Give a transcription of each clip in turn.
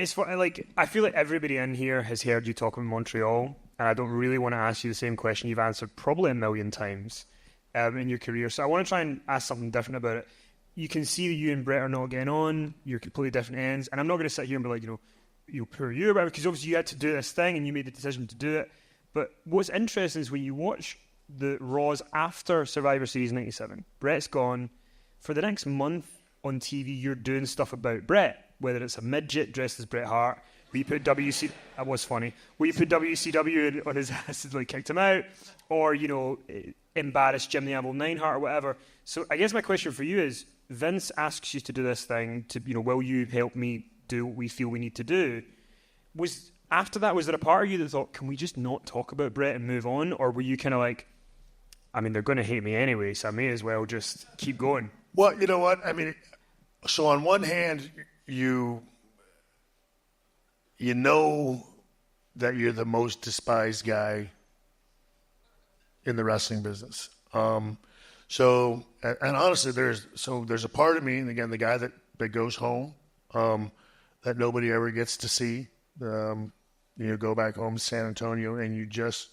It's funny, like, I feel like everybody in here has heard you talk about Montreal, and I don't really want to ask you the same question you've answered probably a million times in your career. So I want to try and ask something different about it. You can see that you and Bret are not getting on. You're completely different ends, and I'm not going to sit here and be like, poor you, or whatever, because obviously you had to do this thing and you made the decision to do it. But what's interesting is when you watch the Raws after Survivor Series 97, Bret's gone. For the next month on TV, you're doing stuff about Bret, whether it's a midget dressed as Bret Hart, where you put that was funny, where you put WCW on his ass and like kicked him out, or, embarrass Jim the Anvil Neidhart or whatever. So I guess my question for you is, Vince asks you to do this thing to, will you help me do what we feel we need to do? After that, was there a part of you that thought, can we just not talk about Bret and move on? Or were you kind of like, I mean, they're going to hate me anyway, so I may as well just keep going? Well, you know what? I mean, so on one hand, you know that you're the most despised guy in the wrestling business. So honestly, there's a part of me, and again, the guy that goes home, that nobody ever gets to see. Go back home to San Antonio, and you just,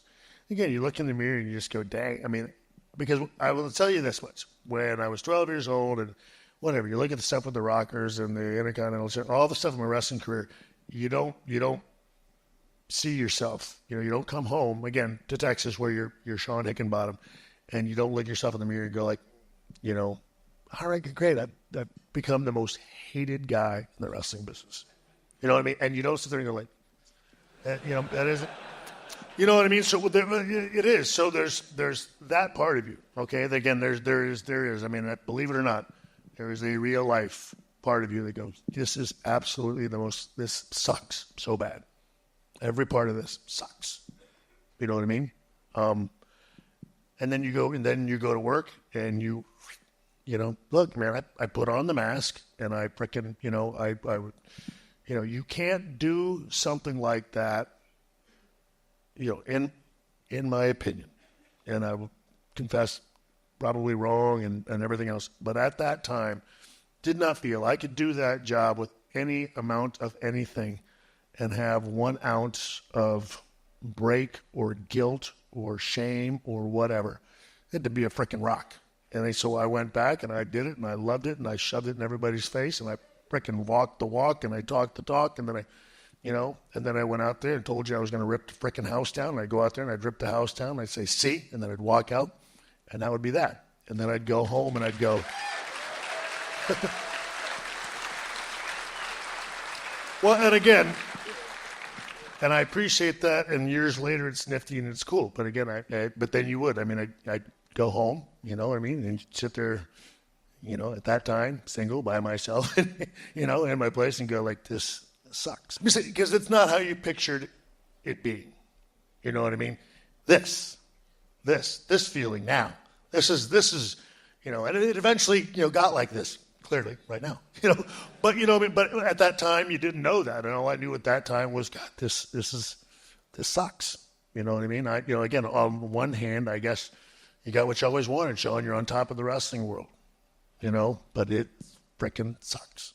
again, you look in the mirror and you just go, dang. I mean, because I will tell you this much. When I was 12 years old and whatever, you look at the stuff with the Rockers and the Intercontinental, all the stuff in my wrestling career, you don't see yourself. You don't come home, again, to Texas where you're Sean Hickenbottom, and you don't look yourself in the mirror and go like, all right, great. I've become the most hated guy in the wrestling business. You know what I mean? And you don't sit there and go like, that isn't. You know what I mean? So it is. So there's that part of you. Okay. Again, there is. I mean, believe it or not, there is a real life part of you that goes, this is absolutely this sucks so bad. Every part of this sucks. You know what I mean? And then you go to work and look, man, I put on the mask and I frickin', I would, you can't do something like that, in my opinion, and I will confess probably wrong and everything else, but at that time did not feel I could do that job with any amount of anything and have 1 ounce of break or guilt or shame or whatever. It had to be a freaking rock. And so I went back and I did it and I loved it and I shoved it in everybody's face and I freaking walked the walk and I talked the talk and then I went out there and told you I was going to rip the freaking house down. And I'd go out there and I'd rip the house down and I'd say, see, and then I'd walk out and that would be that. And then I'd go home and I'd go, well, and again, and I appreciate that. And years later, it's nifty and it's cool. But again, but then you would. I mean, I'd go home, you know what I mean? And sit there, at that time, single by myself, in my place and go like, this sucks. Because it's not how you pictured it being. You know what I mean? This feeling now. This is, and it eventually, got like this. Clearly, right now, but but at that time you didn't know that, and all I knew at that time was, God, this sucks. You know what I mean? Again, on one hand, I guess you got what you always wanted, Shawn. You're on top of the wrestling world, but it frickin' sucks.